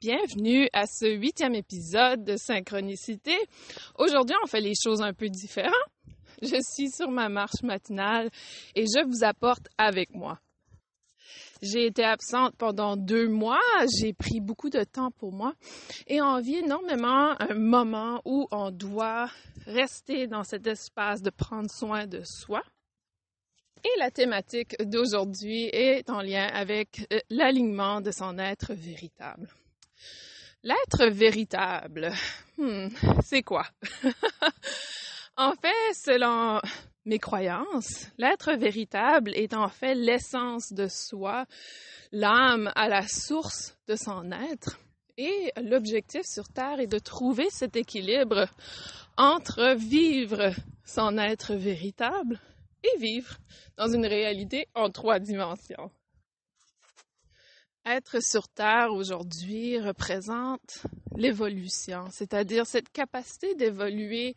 Bienvenue à ce 8e épisode de Synchronicité. Aujourd'hui, on fait les choses un peu différentes. Je suis sur ma marche matinale et je vous apporte avec moi. J'ai été absente pendant 2 mois, j'ai pris beaucoup de temps pour moi et on vit énormément un moment où on doit rester dans cet espace de prendre soin de soi. Et la thématique d'aujourd'hui est en lien avec l'alignement de son être véritable. L'être véritable, c'est quoi? En fait, selon mes croyances, l'être véritable est en fait l'essence de soi, l'âme à la source de son être. Et l'objectif sur Terre est de trouver cet équilibre entre vivre son être véritable et vivre dans une réalité en 3 dimensions. Être sur Terre aujourd'hui représente l'évolution, c'est-à-dire cette capacité d'évoluer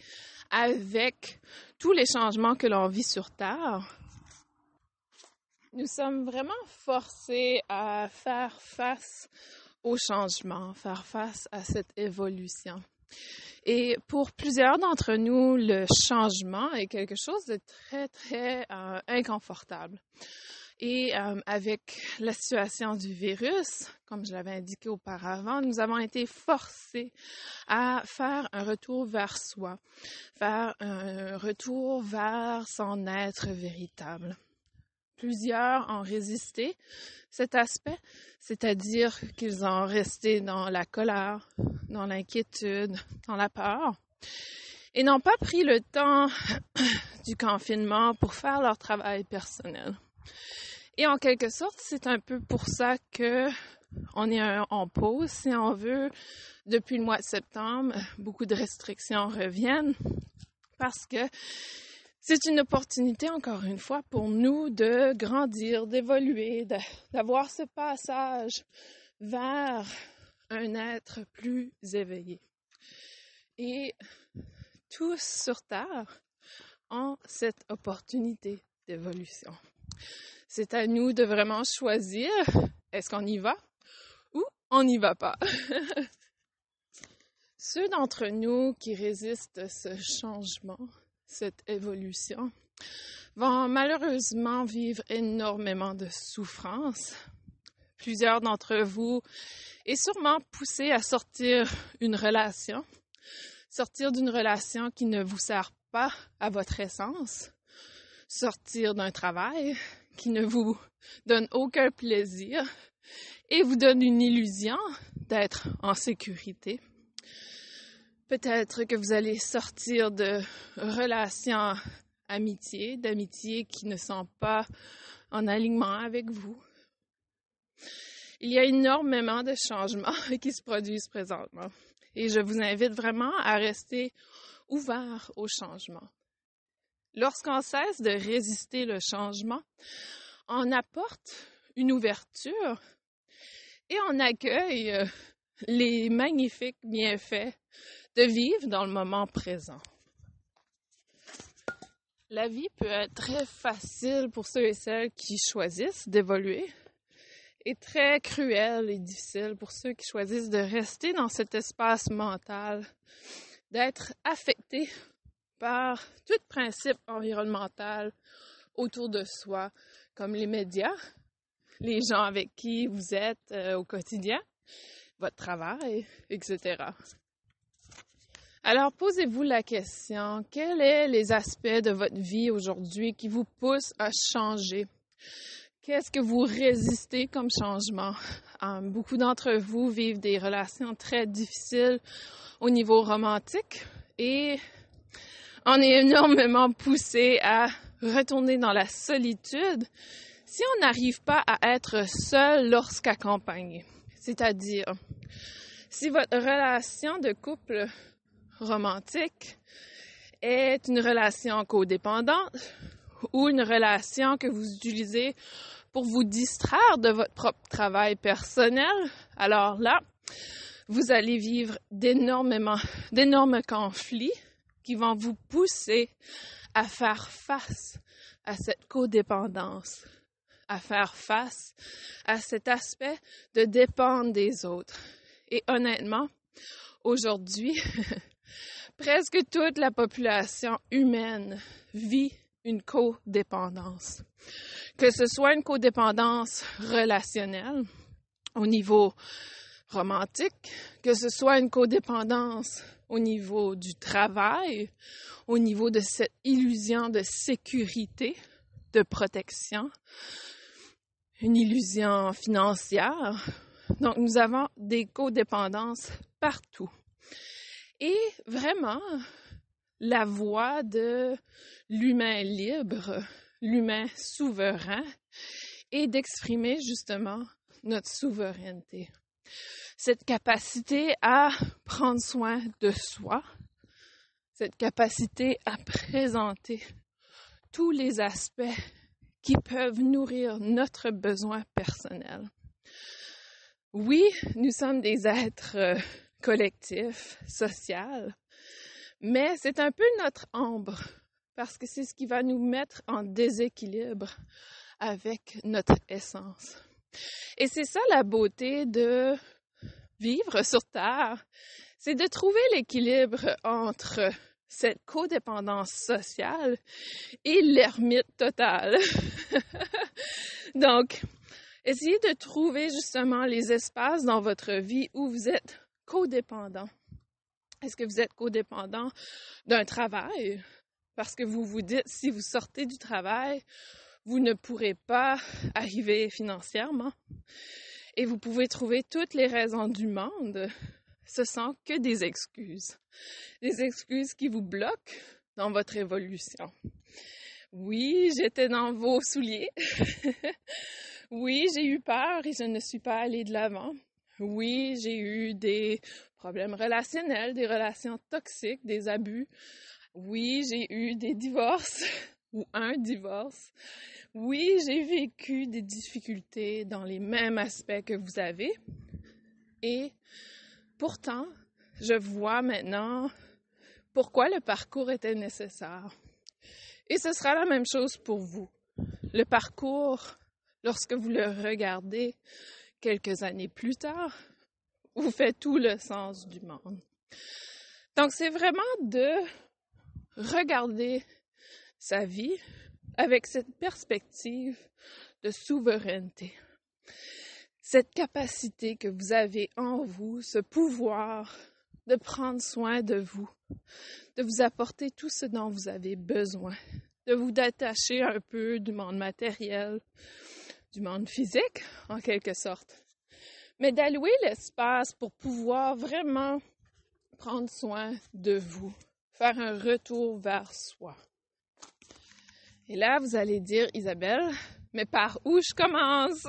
avec tous les changements que l'on vit sur Terre. Nous sommes vraiment forcés à faire face aux changements, faire face à cette évolution. Et pour plusieurs d'entre nous, le changement est quelque chose de très inconfortable. Et avec la situation du virus, comme je l'avais indiqué auparavant, nous avons été forcés à faire un retour vers soi, faire un retour vers son être véritable. Plusieurs ont résisté cet aspect, c'est-à-dire qu'ils ont resté dans la colère, dans l'inquiétude, dans la peur, et n'ont pas pris le temps du confinement pour faire leur travail personnel. Et en quelque sorte, c'est un peu pour ça que on est en pause, si on veut. Depuis le mois de septembre, beaucoup de restrictions reviennent parce que c'est une opportunité, encore une fois, pour nous de grandir, d'évoluer, d'avoir ce passage vers un être plus éveillé. Et tous sur Terre ont cette opportunité d'évolution. C'est à nous de vraiment choisir, est-ce qu'on y va ou on n'y va pas? Ceux d'entre nous qui résistent à ce changement, cette évolution, vont malheureusement vivre énormément de souffrance. Plusieurs d'entre vous est sûrement poussé à sortir d'une relation qui ne vous sert pas à votre essence, sortir d'un travail qui ne vous donne aucun plaisir et vous donne une illusion d'être en sécurité. Peut-être que vous allez sortir de relations d'amitiés qui ne sont pas en alignement avec vous. Il y a énormément de changements qui se produisent présentement et je vous invite vraiment à rester ouvert au changement. Lorsqu'on cesse de résister le changement, on apporte une ouverture et on accueille les magnifiques bienfaits de vivre dans le moment présent. La vie peut être très facile pour ceux et celles qui choisissent d'évoluer et très cruelle et difficile pour ceux qui choisissent de rester dans cet espace mental, d'être affectés par tout principe environnemental autour de soi, comme les médias, les gens avec qui vous êtes au quotidien, votre travail, etc. Alors, posez-vous la question, quels sont les aspects de votre vie aujourd'hui qui vous poussent à changer? Qu'est-ce que vous résistez comme changement? Beaucoup d'entre vous vivent des relations très difficiles au niveau romantique et on est énormément poussé à retourner dans la solitude si on n'arrive pas à être seul lorsqu'accompagné. C'est-à-dire, si votre relation de couple romantique est une relation codépendante ou une relation que vous utilisez pour vous distraire de votre propre travail personnel, alors là, vous allez vivre d'énormes conflits qui vont vous pousser à faire face à cette codépendance, à faire face à cet aspect de dépendre des autres. Et honnêtement, aujourd'hui, presque toute la population humaine vit une codépendance. Que ce soit une codépendance relationnelle au niveau romantique, que ce soit une codépendance au niveau du travail, au niveau de cette illusion de sécurité, de protection, une illusion financière. Donc, nous avons des codépendances partout. Et vraiment, la voie de l'humain libre, l'humain souverain, est d'exprimer justement notre souveraineté. Cette capacité à prendre soin de soi, cette capacité à présenter tous les aspects qui peuvent nourrir notre besoin personnel. Oui, nous sommes des êtres collectifs, sociaux, mais c'est un peu notre ombre, parce que c'est ce qui va nous mettre en déséquilibre avec notre essence. Et c'est ça la beauté de vivre sur Terre, c'est de trouver l'équilibre entre cette codépendance sociale et l'ermite totale. Donc, essayez de trouver justement les espaces dans votre vie où vous êtes codépendant. Est-ce que vous êtes codépendant d'un travail? Parce que vous vous dites, si vous sortez du travail, vous ne pourrez pas arriver financièrement. Et vous pouvez trouver toutes les raisons du monde. Ce sont que des excuses. Des excuses qui vous bloquent dans votre évolution. Oui, j'étais dans vos souliers. Oui, j'ai eu peur et je ne suis pas allée de l'avant. Oui, j'ai eu des problèmes relationnels, des relations toxiques, des abus. Oui, j'ai eu des divorces ou un divorce. Oui, j'ai vécu des difficultés dans les mêmes aspects que vous avez. Et pourtant, je vois maintenant pourquoi le parcours était nécessaire. Et ce sera la même chose pour vous. Le parcours, lorsque vous le regardez quelques années plus tard, vous fait tout le sens du monde. Donc, c'est vraiment de regarder sa vie avec cette perspective de souveraineté. Cette capacité que vous avez en vous, ce pouvoir de prendre soin de vous, de vous apporter tout ce dont vous avez besoin, de vous détacher un peu du monde matériel, du monde physique, en quelque sorte, mais d'allouer l'espace pour pouvoir vraiment prendre soin de vous, faire un retour vers soi. Et là, vous allez dire, Isabelle, mais par où je commence?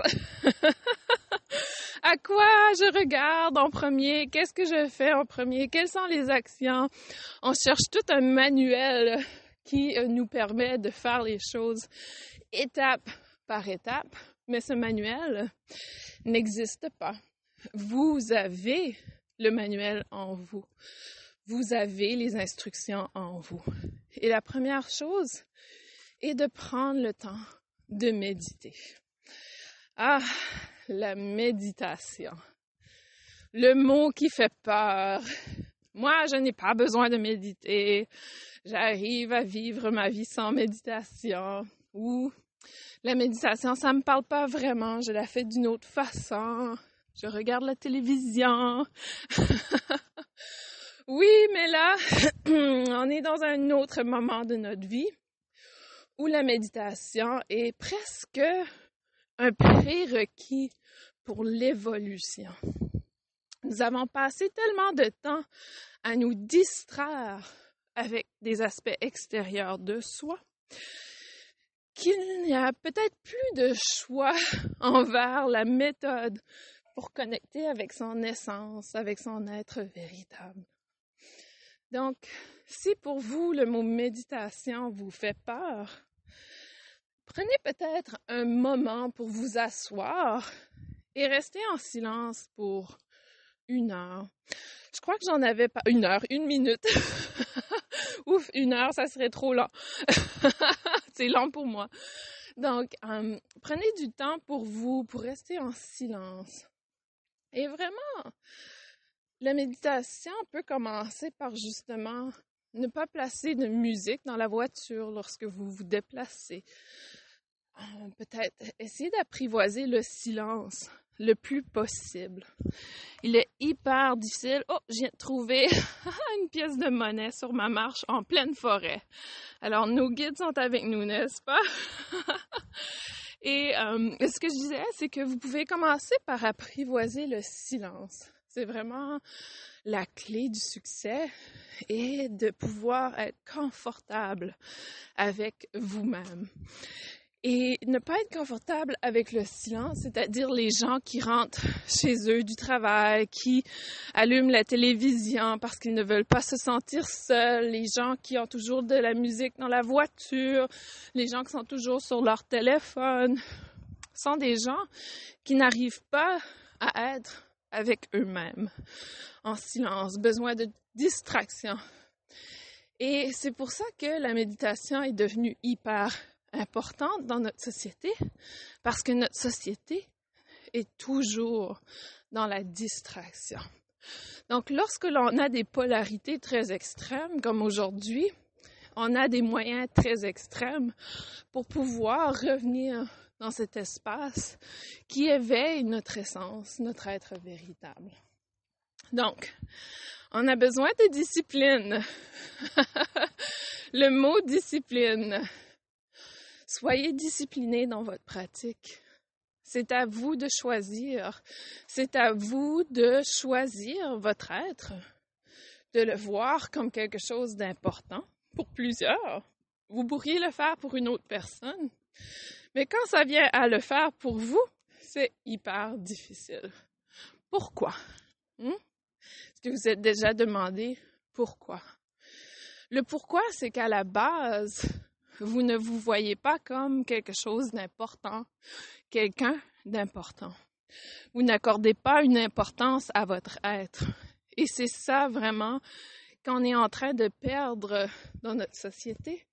À quoi je regarde en premier? Qu'est-ce que je fais en premier? Quelles sont les actions? On cherche tout un manuel qui nous permet de faire les choses étape par étape, mais ce manuel n'existe pas. Vous avez le manuel en vous. Vous avez les instructions en vous. Et la première chose est de prendre le temps de méditer. Ah, la méditation. Le mot qui fait peur. Moi, je n'ai pas besoin de méditer. J'arrive à vivre ma vie sans méditation. Ou la méditation, ça me parle pas vraiment. Je la fais d'une autre façon. Je regarde la télévision. Oui, mais là, on est dans un autre moment de notre vie où la méditation est presque un prérequis pour l'évolution. Nous avons passé tellement de temps à nous distraire avec des aspects extérieurs de soi qu'il n'y a peut-être plus de choix envers la méthode pour connecter avec son essence, avec son être véritable. Donc, si pour vous le mot méditation vous fait peur, prenez peut-être un moment pour vous asseoir et rester en silence pour 1 heure. Je crois que j'en avais pas... 1 heure, 1 minute. Ouf, 1 heure, ça serait trop long. C'est long pour moi. Donc, prenez du temps pour vous, pour rester en silence. Et vraiment, La méditation peut commencer par justement ne pas placer de musique dans la voiture lorsque vous vous déplacez. Peut-être essayer d'apprivoiser le silence le plus possible. Il est hyper difficile. Oh, je viens de trouver une pièce de monnaie sur ma marche en pleine forêt. Alors, nos guides sont avec nous, n'est-ce pas? Et ce que je disais, c'est que vous pouvez commencer par apprivoiser le silence. C'est vraiment la clé du succès et de pouvoir être confortable avec vous-même. Et ne pas être confortable avec le silence, c'est-à-dire les gens qui rentrent chez eux du travail, qui allument la télévision parce qu'ils ne veulent pas se sentir seuls, les gens qui ont toujours de la musique dans la voiture, les gens qui sont toujours sur leur téléphone, sont des gens qui n'arrivent pas à être avec eux-mêmes, en silence, besoin de distraction. Et c'est pour ça que la méditation est devenue hyper importante dans notre société, parce que notre société est toujours dans la distraction. Donc, lorsque l'on a des polarités très extrêmes, comme aujourd'hui, on a des moyens très extrêmes pour pouvoir revenir dans cet espace qui éveille notre essence, notre être véritable. Donc, on a besoin de discipline. Le mot discipline. Soyez disciplinés dans votre pratique. C'est à vous de choisir. C'est à vous de choisir votre être, de le voir comme quelque chose d'important pour plusieurs. Vous pourriez le faire pour une autre personne, mais quand ça vient à le faire pour vous, c'est hyper difficile. Pourquoi? Est-ce que vous êtes déjà demandé pourquoi? Le pourquoi, c'est qu'à la base, vous ne vous voyez pas comme quelque chose d'important, quelqu'un d'important. Vous n'accordez pas une importance à votre être. Et c'est ça vraiment qu'on est en train de perdre dans notre société.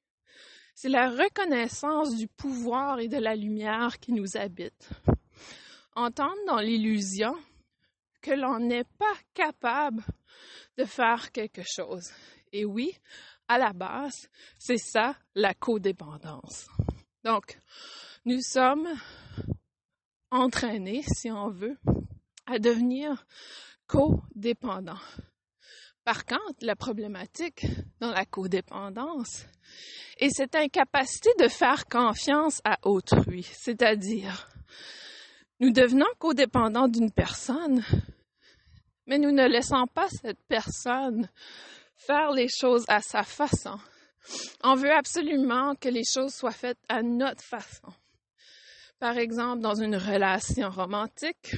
C'est la reconnaissance du pouvoir et de la lumière qui nous habite. Entendre dans l'illusion que l'on n'est pas capable de faire quelque chose. Et oui, à la base, c'est ça la codépendance. Donc, nous sommes entraînés, si on veut, à devenir codépendants. Par contre, la problématique dans la codépendance est cette incapacité de faire confiance à autrui, c'est-à-dire, nous devenons codépendants d'une personne, mais nous ne laissons pas cette personne faire les choses à sa façon. On veut absolument que les choses soient faites à notre façon. Par exemple, dans une relation romantique,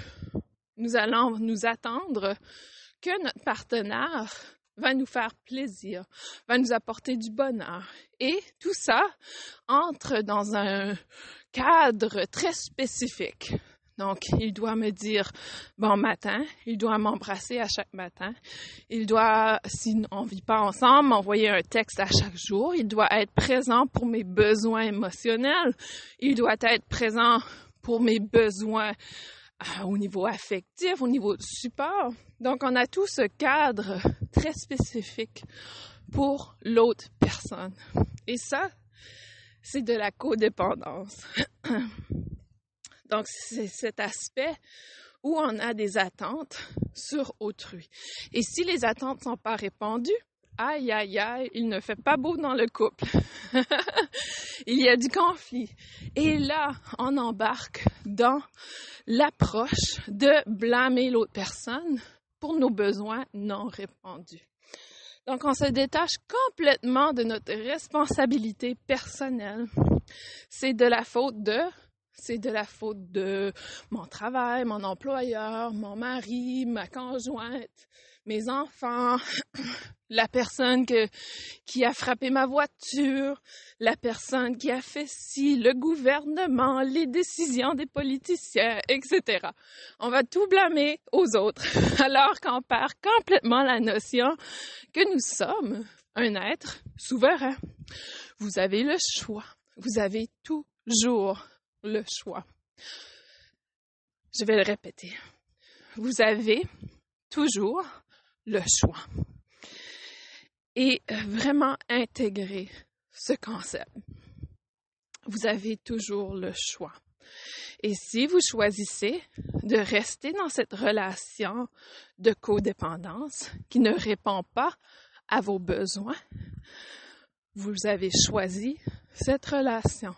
nous allons nous attendre que notre partenaire va nous faire plaisir, va nous apporter du bonheur. Et tout ça entre dans un cadre très spécifique. Donc, il doit me dire bon matin, il doit m'embrasser à chaque matin, il doit, si on ne vit pas ensemble, m'envoyer un texte à chaque jour, il doit être présent pour mes besoins émotionnels, il doit être présent pour mes besoins au niveau affectif, au niveau du support. Donc, on a tout ce cadre très spécifique pour l'autre personne. Et ça, c'est de la codépendance. Donc, c'est cet aspect où on a des attentes sur autrui. Et si les attentes ne sont pas répondues, aïe, aïe, aïe, il ne fait pas beau dans le couple. Il y a du conflit. Et là, on embarque dans l'approche de blâmer l'autre personne pour nos besoins non répondus. Donc, on se détache complètement de notre responsabilité personnelle. C'est de la faute de mon travail, mon employeur, mon mari, ma conjointe, mes enfants, la personne qui a frappé ma voiture, la personne qui a fait ci, le gouvernement, les décisions des politiciens, etc. On va tout blâmer aux autres, alors qu'on perd complètement la notion que nous sommes un être souverain. Vous avez le choix. Vous avez toujours le choix. Je vais le répéter. Vous avez toujours le choix. Et vraiment intégrer ce concept. Vous avez toujours le choix. Et si vous choisissez de rester dans cette relation de codépendance qui ne répond pas à vos besoins, vous avez choisi cette relation.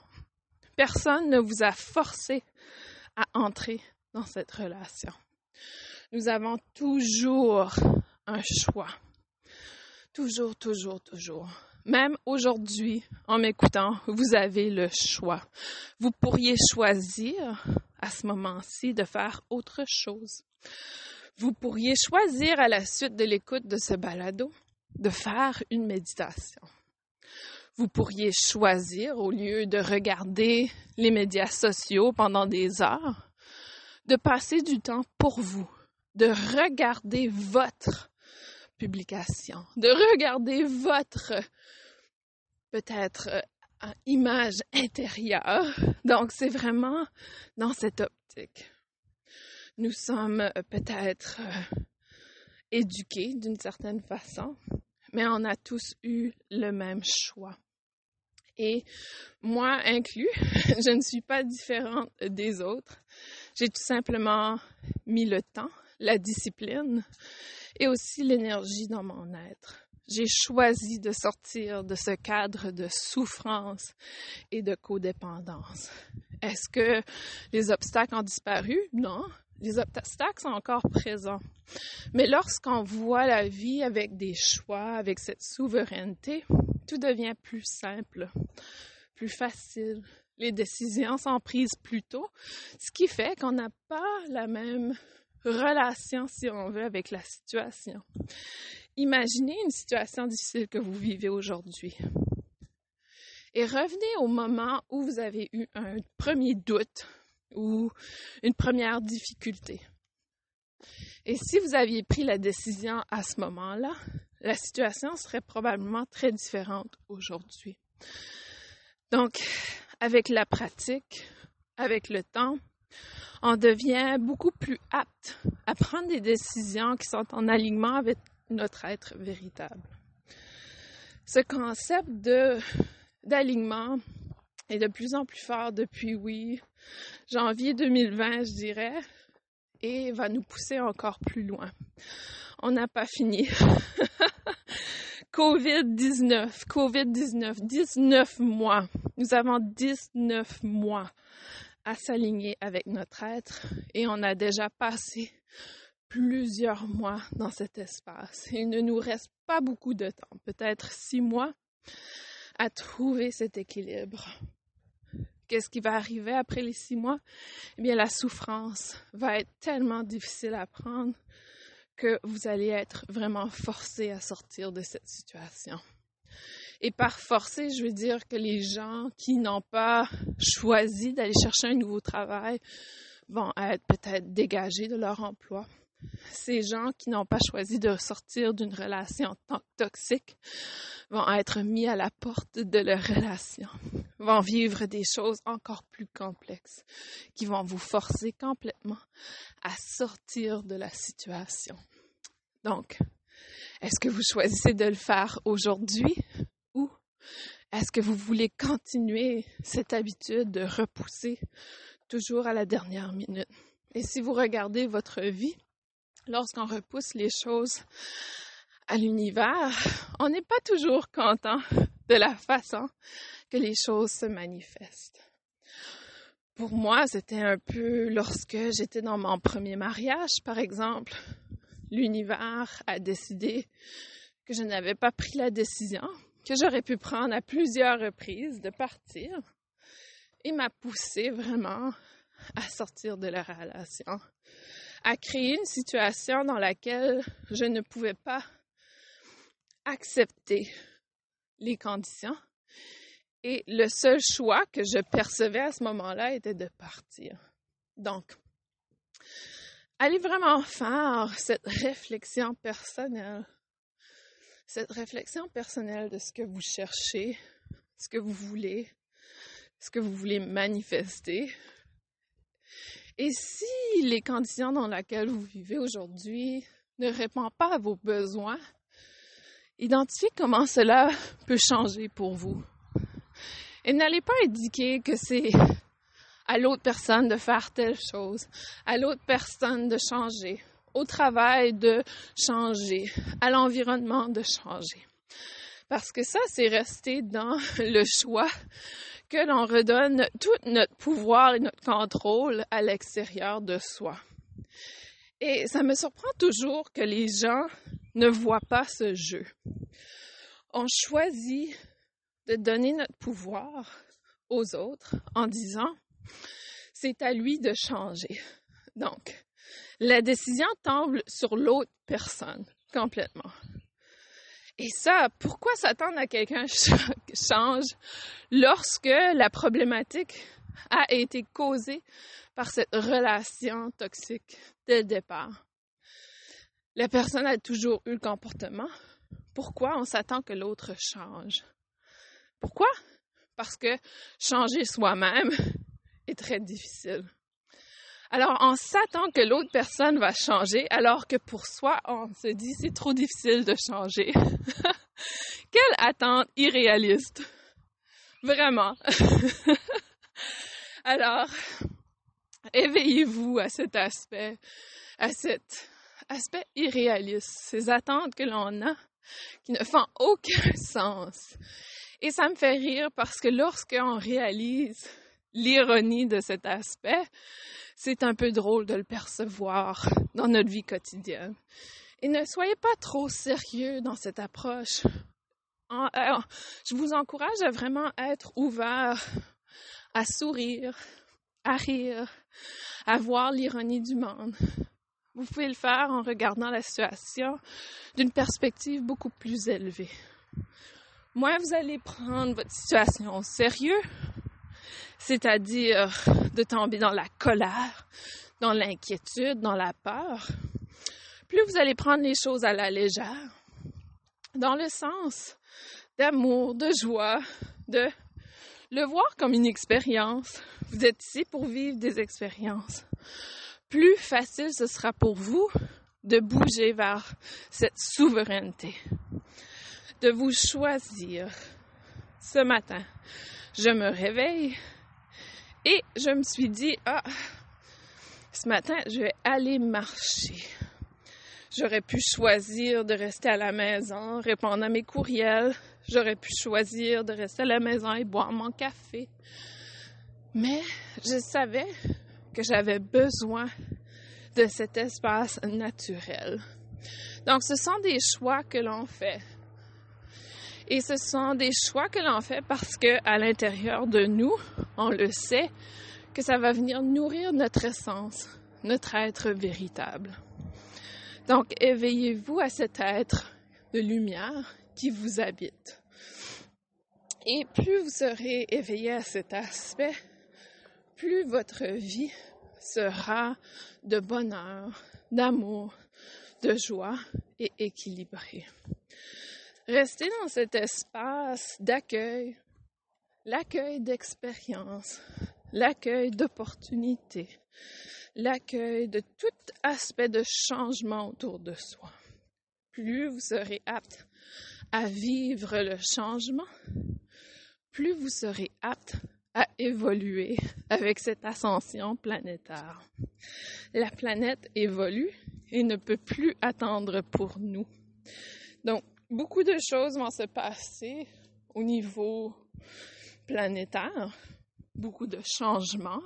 Personne ne vous a forcé à entrer dans cette relation. Nous avons toujours un choix. Toujours, toujours, toujours. Même aujourd'hui, en m'écoutant, vous avez le choix. Vous pourriez choisir à ce moment-ci de faire autre chose. Vous pourriez choisir à la suite de l'écoute de ce balado de faire une méditation. Vous pourriez choisir, au lieu de regarder les médias sociaux pendant des heures, de passer du temps pour vous, de regarder votre publication, de regarder votre peut-être image intérieure. Donc, c'est vraiment dans cette optique. Nous sommes peut-être éduqués d'une certaine façon, mais on a tous eu le même choix. Et moi inclus, je ne suis pas différente des autres. J'ai tout simplement mis le temps, la discipline et aussi l'énergie dans mon être. J'ai choisi de sortir de ce cadre de souffrance et de codépendance. Est-ce que les obstacles ont disparu? Non. Les obstacles sont encore présents. Mais lorsqu'on voit la vie avec des choix, avec cette souveraineté, tout devient plus simple, plus facile. Les décisions sont prises plus tôt, ce qui fait qu'on n'a pas la même relation, si on veut, avec la situation. Imaginez une situation difficile que vous vivez aujourd'hui. Et revenez au moment où vous avez eu un premier doute ou une première difficulté. Et si vous aviez pris la décision à ce moment-là, la situation serait probablement très différente aujourd'hui. Donc, avec la pratique, avec le temps, on devient beaucoup plus apte à prendre des décisions qui sont en alignement avec notre être véritable. Ce concept d'alignement est de plus en plus fort depuis, janvier 2020, je dirais, et va nous pousser encore plus loin. On n'a pas fini. COVID-19, 19 mois. Nous avons 19 mois à s'aligner avec notre être et on a déjà passé plusieurs mois dans cet espace. Il ne nous reste pas beaucoup de temps, peut-être 6 mois, à trouver cet équilibre. Qu'est-ce qui va arriver après les 6 mois? Eh bien, la souffrance va être tellement difficile à prendre que vous allez être vraiment forcé à sortir de cette situation. Et par forcer, je veux dire que les gens qui n'ont pas choisi d'aller chercher un nouveau travail vont être peut-être dégagés de leur emploi. Ces gens qui n'ont pas choisi de sortir d'une relation toxique vont être mis à la porte de leur relation, vont vivre des choses encore plus complexes qui vont vous forcer complètement à sortir de la situation. Donc, est-ce que vous choisissez de le faire aujourd'hui ou est-ce que vous voulez continuer cette habitude de repousser toujours à la dernière minute? Et si vous regardez votre vie, lorsqu'on repousse les choses à l'univers, on n'est pas toujours content de la façon que les choses se manifestent. Pour moi, c'était un peu lorsque j'étais dans mon premier mariage, par exemple. L'univers a décidé que je n'avais pas pris la décision, que j'aurais pu prendre à plusieurs reprises de partir et m'a poussé vraiment à sortir de la relation, à créer une situation dans laquelle je ne pouvais pas accepter les conditions et le seul choix que je percevais à ce moment-là était de partir. Donc, allez vraiment faire cette réflexion personnelle de ce que vous cherchez, ce que vous voulez manifester. Et si les conditions dans lesquelles vous vivez aujourd'hui ne répond pas à vos besoins, identifiez comment cela peut changer pour vous. Et n'allez pas indiquer que c'est à l'autre personne de faire telle chose, à l'autre personne de changer, au travail de changer, à l'environnement de changer. Parce que ça, c'est rester dans le choix que l'on redonne tout notre pouvoir et notre contrôle à l'extérieur de soi. Et ça me surprend toujours que les gens ne voient pas ce jeu. On choisit de donner notre pouvoir aux autres en disant « c'est à lui de changer ». Donc, la décision tombe sur l'autre personne complètement. Et ça, pourquoi s'attendre à quelqu'un change lorsque la problématique a été causée par cette relation toxique dès le départ? La personne a toujours eu le comportement. Pourquoi on s'attend que l'autre change? Pourquoi? Parce que changer soi-même est très difficile. Alors, on s'attend que l'autre personne va changer, alors que pour soi, on se dit c'est trop difficile de changer. Quelle attente irréaliste! Vraiment. Alors, éveillez-vous à cet aspect irréaliste, ces attentes que l'on a qui ne font aucun sens. Et ça me fait rire parce que lorsqu'on réalise l'ironie de cet aspect, c'est un peu drôle de le percevoir dans notre vie quotidienne. Et ne soyez pas trop sérieux dans cette approche. Je vous encourage à vraiment être ouvert, à sourire, à rire, à voir l'ironie du monde. Vous pouvez le faire en regardant la situation d'une perspective beaucoup plus élevée. Moins vous allez prendre votre situation au sérieux, c'est-à-dire de tomber dans la colère, dans l'inquiétude, dans la peur, plus vous allez prendre les choses à la légère, dans le sens d'amour, de joie, de le voir comme une expérience. Vous êtes ici pour vivre des expériences. Plus facile ce sera pour vous de bouger vers cette souveraineté, de vous choisir. Ce matin, je me réveille et je me suis dit, ce matin, je vais aller marcher. J'aurais pu choisir de rester à la maison, répondre à mes courriels. J'aurais pu choisir de rester à la maison et boire mon café. Mais je savais que j'avais besoin de cet espace naturel. Donc, ce sont des choix que l'on fait. Et ce sont des choix que l'on fait parce que à l'intérieur de nous, on le sait, que ça va venir nourrir notre essence, notre être véritable. Donc, éveillez-vous à cet être de lumière qui vous habite. Et plus vous serez éveillé à cet aspect, plus votre vie sera de bonheur, d'amour, de joie et équilibrée. Restez dans cet espace d'accueil, l'accueil d'expérience, l'accueil d'opportunités, l'accueil de tout aspect de changement autour de soi. Plus vous serez apte à vivre le changement, plus vous serez apte à évoluer avec cette ascension planétaire. La planète évolue et ne peut plus attendre pour nous. Donc, beaucoup de choses vont se passer au niveau planétaire, beaucoup de changements.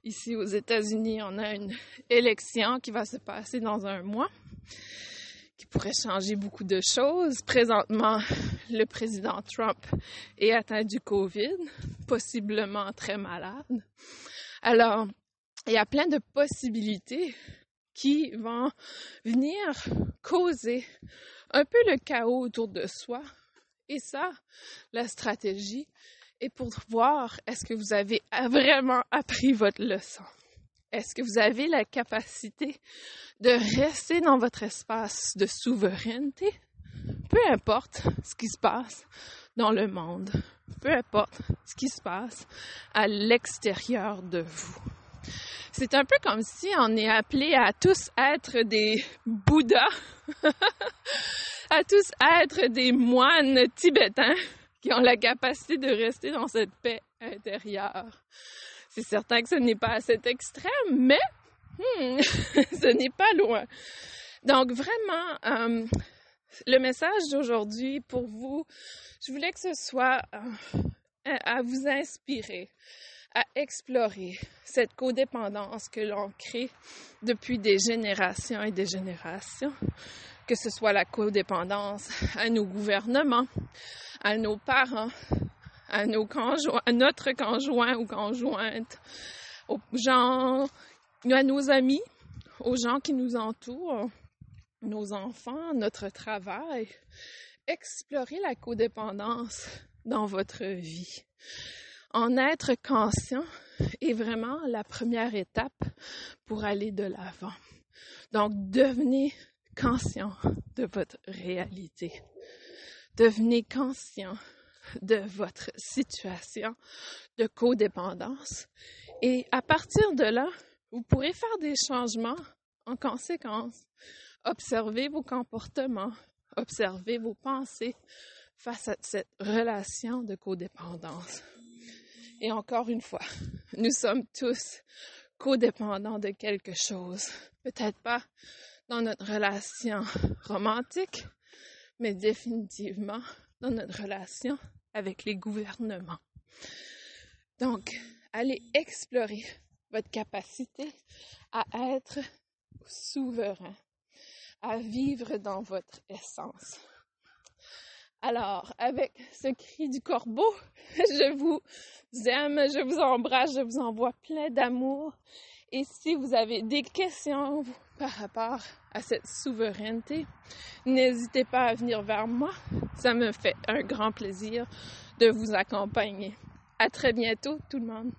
Ici, aux États-Unis, on a une élection qui va se passer dans 1 mois, qui pourrait changer beaucoup de choses. Présentement, le président Trump est atteint du COVID, possiblement très malade. Alors, il y a plein de possibilités qui vont venir causer un peu le chaos autour de soi. Et ça, la stratégie est pour voir est-ce que vous avez vraiment appris votre leçon. Est-ce que vous avez la capacité de rester dans votre espace de souveraineté, peu importe ce qui se passe dans le monde, peu importe ce qui se passe à l'extérieur de vous. C'est un peu comme si on est appelés à tous être des Bouddhas, à tous être des moines tibétains qui ont la capacité de rester dans cette paix intérieure. C'est certain que ce n'est pas à cet extrême, mais ce n'est pas loin. Donc vraiment, le message d'aujourd'hui pour vous, je voulais que ce soit à vous inspirer, à explorer cette codépendance que l'on crée depuis des générations et des générations, que ce soit la codépendance à nos gouvernements, à nos parents, à nos conjoints, à notre conjoint ou conjointe, aux gens, à nos amis, aux gens qui nous entourent, nos enfants, notre travail. Explorer la codépendance dans votre vie. En être conscient est vraiment la première étape pour aller de l'avant. Donc, devenez conscient de votre réalité. Devenez conscient de votre situation de codépendance. Et à partir de là, vous pourrez faire des changements en conséquence. Observez vos comportements, observez vos pensées face à cette relation de codépendance. Et encore une fois, nous sommes tous codépendants de quelque chose. Peut-être pas dans notre relation romantique, mais définitivement dans notre relation avec les gouvernements. Donc, allez explorer votre capacité à être souverain, à vivre dans votre essence. Alors, avec ce cri du corbeau, je vous aime, je vous embrasse, je vous envoie plein d'amour. Et si vous avez des questions par rapport à cette souveraineté, n'hésitez pas à venir vers moi. Ça me fait un grand plaisir de vous accompagner. À très bientôt, tout le monde.